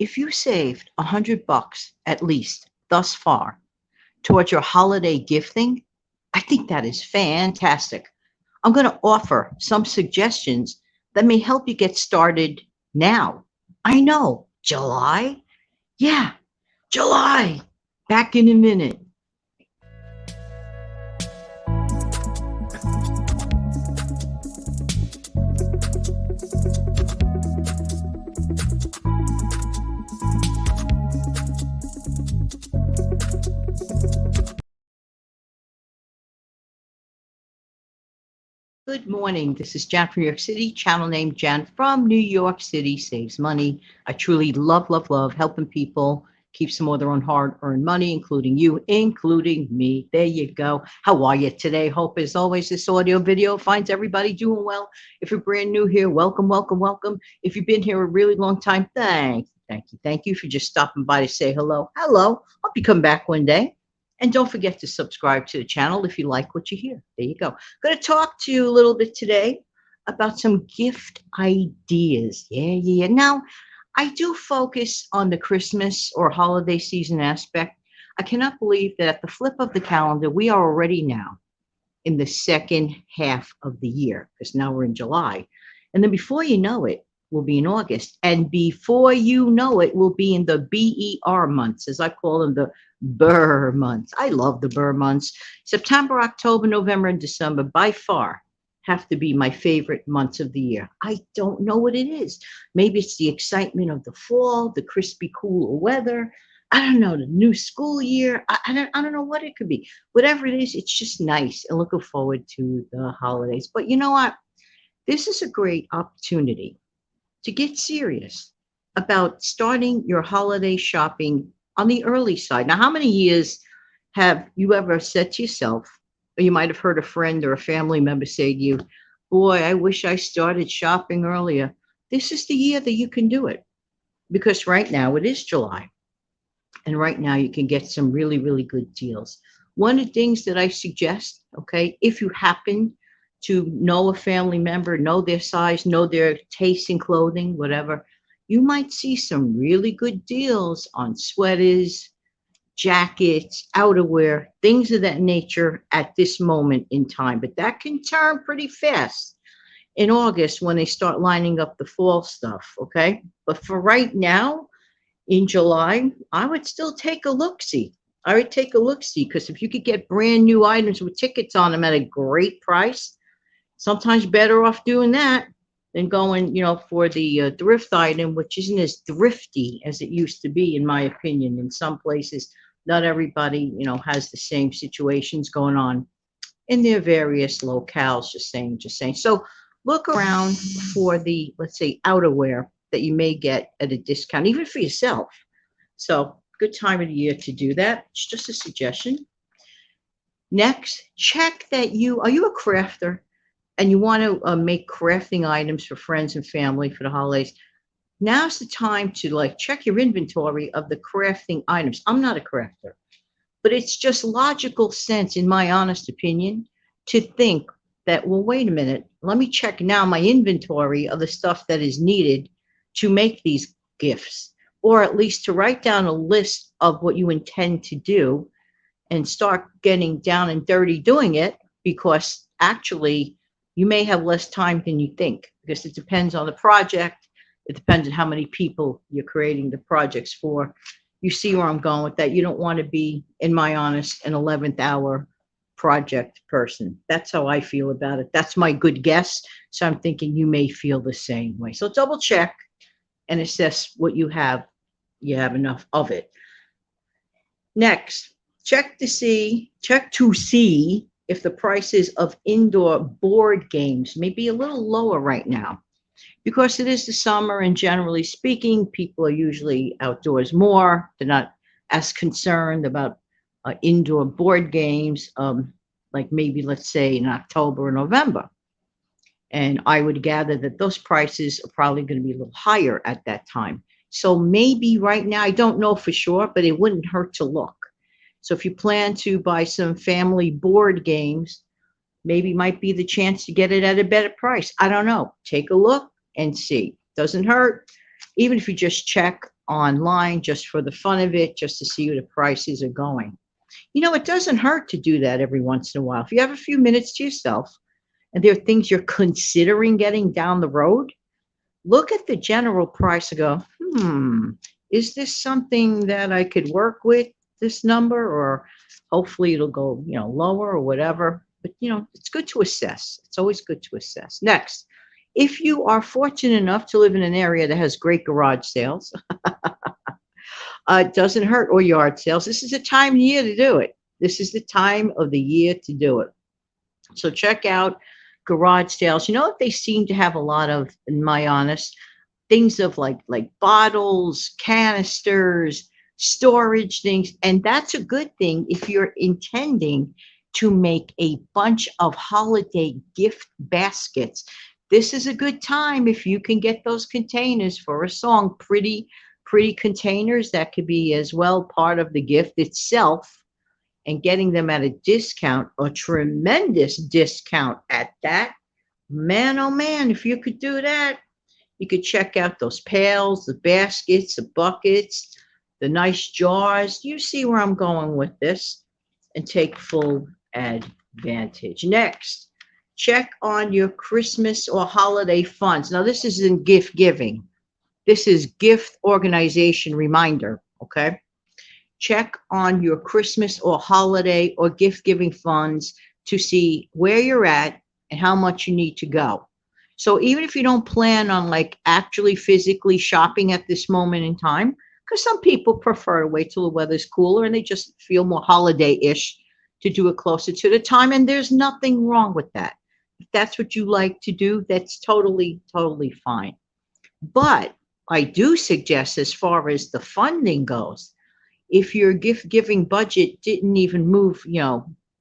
If you saved $100 at least thus far towards your holiday gifting, I think that is fantastic. I'm going to offer some suggestions that may help you get started now. I know, July? Yeah, July. Back in a minute. Good morning. This is Jan from New York City, channel name Jan from New York City Saves Money. I truly love, love, love helping people keep some of their own hard earned money, including you, including me. There you go. How are you today? Hope as always this audio video finds everybody doing well. If you're brand new here, welcome, welcome, welcome. If you've been here a really long time, thank you. If you're just stopping by to say hello, hello. Hope you come back one day. And don't forget to subscribe to the channel if you like what you hear. There you go. I'm going to talk to you a little bit today about some gift ideas. Yeah. Now, I do focus on the Christmas or holiday season aspect. I cannot believe that at the flip of the calendar, we are already now in the second half of the year because now we're in July. And then before you know it, we'll be in August. And before you know it, we'll be in the BER months, as I call them, the Burr months. I love the Burr months. September, October, November, and December by far have to be my favorite months of the year. I don't know what it is. Maybe it's the excitement of the fall, the crispy, cooler weather. I don't know, the new school year. I don't know what it could be. Whatever it is, it's just nice and looking forward to the holidays. But you know what? This is a great opportunity to get serious about starting your holiday shopping on the early side. Now, how many years have you ever said to yourself, or you might have heard a friend or a family member say to you, boy, I wish I started shopping earlier. This is the year that you can do it because right now it is July. And right now you can get some really, really good deals. One of the things that I suggest, okay, if you happen to know a family member, know their size, know their taste in clothing, whatever, you might see some really good deals on sweaters, jackets, outerwear, things of that nature at this moment in time. But that can turn pretty fast in August when they start lining up the fall stuff, okay? But for right now, in July, I would still take a look see. I would take a look see because if you could get brand new items with tickets on them at a great price, sometimes better off doing that than going, for the thrift item, which isn't as thrifty as it used to be, in my opinion. In some places, not everybody, has the same situations going on in their various locales. Just saying. So look around for the, let's say, outerwear that you may get at a discount, even for yourself. So good time of the year to do that. It's just a suggestion. Next, check that are you a crafter and you want to make crafting items for friends and family for the holidays? Now's the time to check your inventory of the crafting items. I'm not a crafter, but it's just logical sense, in my honest opinion, to think that, well, wait a minute, let me check now my inventory of the stuff that is needed to make these gifts, or at least to write down a list of what you intend to do and start getting down and dirty doing it, because actually you may have less time than you think, because it depends on the project. It depends on how many people you're creating the projects for. You see where I'm going with that. You don't want to be, in my honest, an 11th hour project person. That's how I feel about it. That's my good guess. So I'm thinking you may feel the same way. So double check and assess what you have. You have enough of it. Next, check to see if the prices of indoor board games may be a little lower right now, because it is the summer and generally speaking, people are usually outdoors more. They're not as concerned about indoor board games, like maybe, let's say, in October or November. And I would gather that those prices are probably going to be a little higher at that time. So maybe right now, I don't know for sure, but it wouldn't hurt to look. So if you plan to buy some family board games, maybe might be the chance to get it at a better price. I don't know. Take a look and see. Doesn't hurt. Even if you just check online just for the fun of it, just to see where the prices are going. It doesn't hurt to do that every once in a while. If you have a few minutes to yourself and there are things you're considering getting down the road, look at the general price and go, is this something that I could work with, this number, or hopefully it'll go, lower or whatever. But, it's good to assess. It's always good to assess. Next, if you are fortunate enough to live in an area that has great garage sales, it doesn't hurt, or yard sales. This is the time of year to do it. This is the time of the year to do it. So check out garage sales. What they seem to have a lot of, in my honest, things of like bottles, canisters, storage things. And that's a good thing if you're intending to make a bunch of holiday gift baskets. This is a good time if you can get those containers for a song, pretty containers that could be as well part of the gift itself, and getting them at a discount, a tremendous discount at that. Man, oh man, if you could do that, you could check out those pails, the baskets, the buckets, the nice jars. You see where I'm going with this, and take full advantage. Next, check on your Christmas or holiday funds. Now, this isn't gift giving. This is gift organization reminder, okay? Check on your Christmas or holiday or gift giving funds to see where you're at and how much you need to go. So even if you don't plan on actually physically shopping at this moment in time, because some people prefer to wait till the weather's cooler and they just feel more holiday-ish to do it closer to the time. And there's nothing wrong with that. If that's what you like to do, that's totally fine. But I do suggest, as far as the funding goes, if your gift giving budget didn't even move,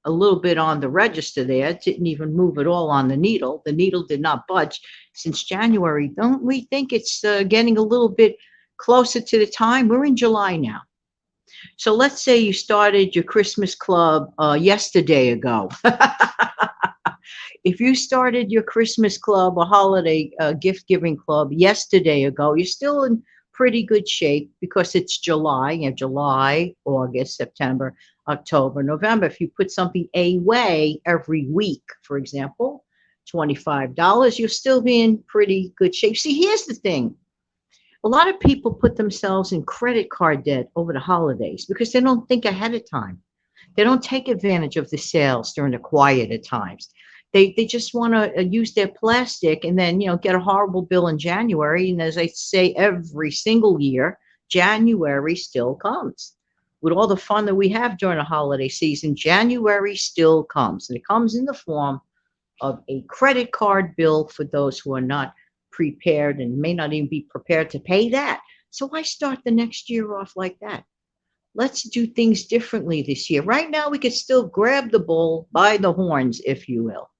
a little bit on the register there, it didn't even move at all on the needle did not budge since January, don't we think it's getting a little bit closer to the time? We're in July now. So let's say you started your Christmas club yesterday ago. If you started your Christmas club or holiday gift giving club yesterday ago, you're still in pretty good shape because it's July. You have July, August, September, October, November. If you put something away every week, for example, $25, you'll still be in pretty good shape. See, here's the thing. A lot of people put themselves in credit card debt over the holidays because they don't think ahead of time. They don't take advantage of the sales during the quieter times. They just want to use their plastic and then, get a horrible bill in January. And as I say every single year, January still comes. With all the fun that we have during the holiday season, January still comes. And it comes in the form of a credit card bill for those who are not prepared and may not even be prepared to pay that. So why start the next year off like that? Let's do things differently this year. Right now, we could still grab the bull by the horns, if you will.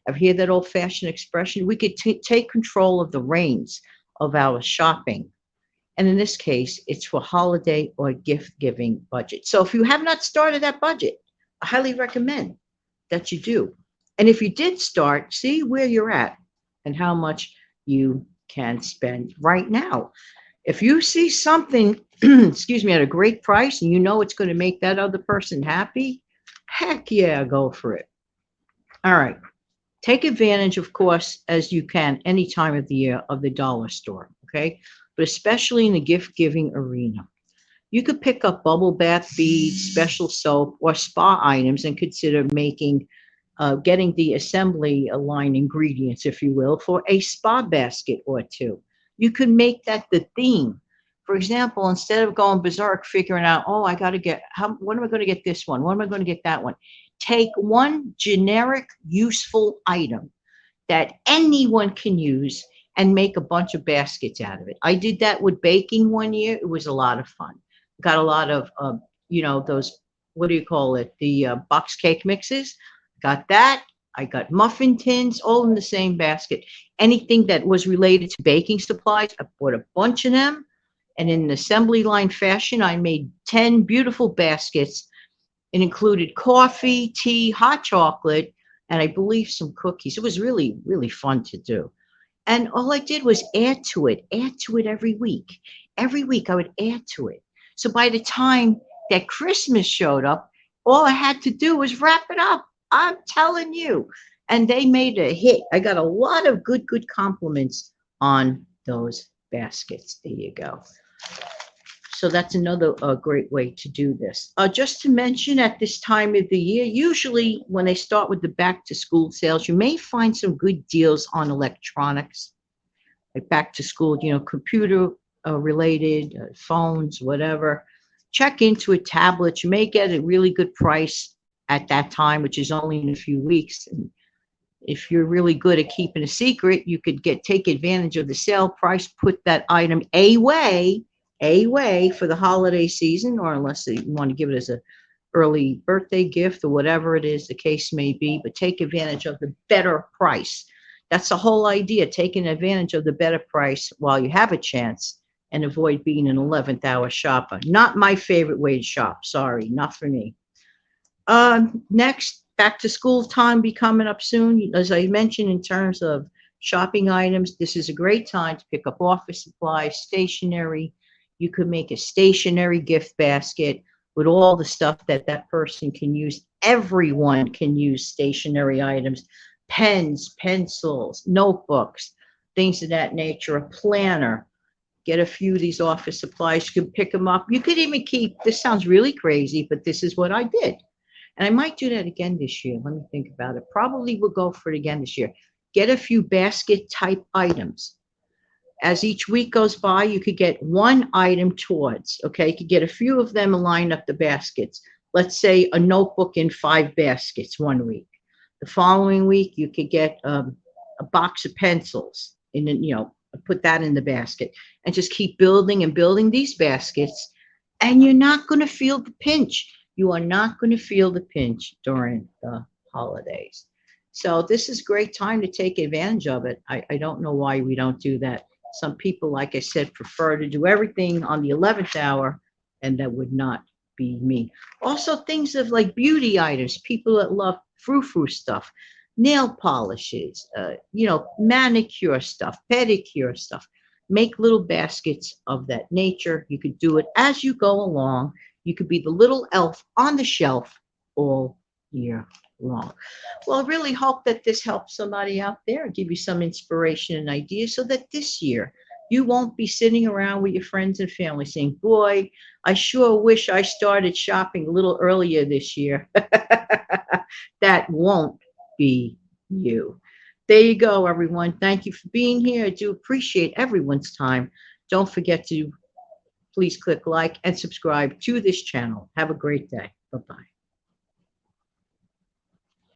I've heard that old-fashioned expression. We could take control of the reins of our shopping. And in this case, it's for holiday or gift-giving budget. So if you have not started that budget, I highly recommend that you do. And if you did start, see where you're at and how much you can spend right now. If you see something, excuse me, at a great price and it's going to make that other person happy, heck yeah, go for it. All right. Take advantage, of course, as you can any time of the year of the dollar store, okay? But especially in the gift-giving arena. You could pick up bubble bath beads, special soap, or spa items and consider getting the assembly line ingredients, if you will, for a spa basket or two. You could make that the theme. For example, instead of going berserk figuring out, I got to get, when am I going to get this one? When am I going to get that one? Take one generic, useful item that anyone can use and make a bunch of baskets out of it. I did that with baking one year. It was a lot of fun. Got a lot of, those, what do you call it? The box cake mixes. Got that. I got muffin tins, all in the same basket. Anything that was related to baking supplies, I bought a bunch of them. And in an assembly line fashion, I made 10 beautiful baskets. It included coffee, tea, hot chocolate, and I believe some cookies. It was really, really fun to do. And all I did was add to it every week. every week I would add to it. So by the time that Christmas showed up, all I had to do was wrap it up. I'm telling you. And they made a hit. I got a lot of good compliments on those baskets. There you go. So that's another great way to do this. Just to mention, at this time of the year, usually when they start with the back to school sales, you may find some good deals on electronics, like back to school, computer related, phones, whatever. Check into it, tablets. You may get a really good price at that time, which is only in a few weeks. And if you're really good at keeping a secret, you could take advantage of the sale price, put that item away for the holiday season, or unless you want to give it as a early birthday gift or whatever it is the case may be, but take advantage of the better price. That's the whole idea, taking advantage of the better price while you have a chance and avoid being an 11th hour shopper. Not my favorite way to shop. Sorry, not for me. Next, back to school time be coming up soon. As I mentioned, in terms of shopping items, this is a great time to pick up office supplies, stationery. You could make a stationery gift basket with all the stuff that person can use. Everyone can use stationery items, pens, pencils, notebooks, things of that nature, a planner. Get a few of these office supplies. You can pick them up. You could even keep, this sounds really crazy, but this is what I did. And I might do that again this year. Let me think about it. Probably will go for it again this year. Get a few basket type items. As each week goes by, you could get one item towards, okay? You could get a few of them and line up the baskets. Let's say a notebook in 5 baskets one week. The following week, you could get a box of pencils and then, put that in the basket and just keep building and building these baskets. And you're not going to feel the pinch. You are not going to feel the pinch during the holidays. So this is a great time to take advantage of it. I don't know why we don't do that. Some people, like I said, prefer to do everything on the 11th hour, and that would not be me. Also, things of like beauty items, people that love frou-frou stuff, nail polishes, manicure stuff, pedicure stuff. Make little baskets of that nature. You could do it as you go along. You could be the little elf on the shelf all year long. Well, I really hope that this helps somebody out there and give you some inspiration and ideas so that this year you won't be sitting around with your friends and family saying, boy, I sure wish I started shopping a little earlier this year. That won't be you. There you go, everyone. Thank you for being here. I do appreciate everyone's time. Don't forget to please click like and subscribe to this channel. Have a great day. Bye-bye.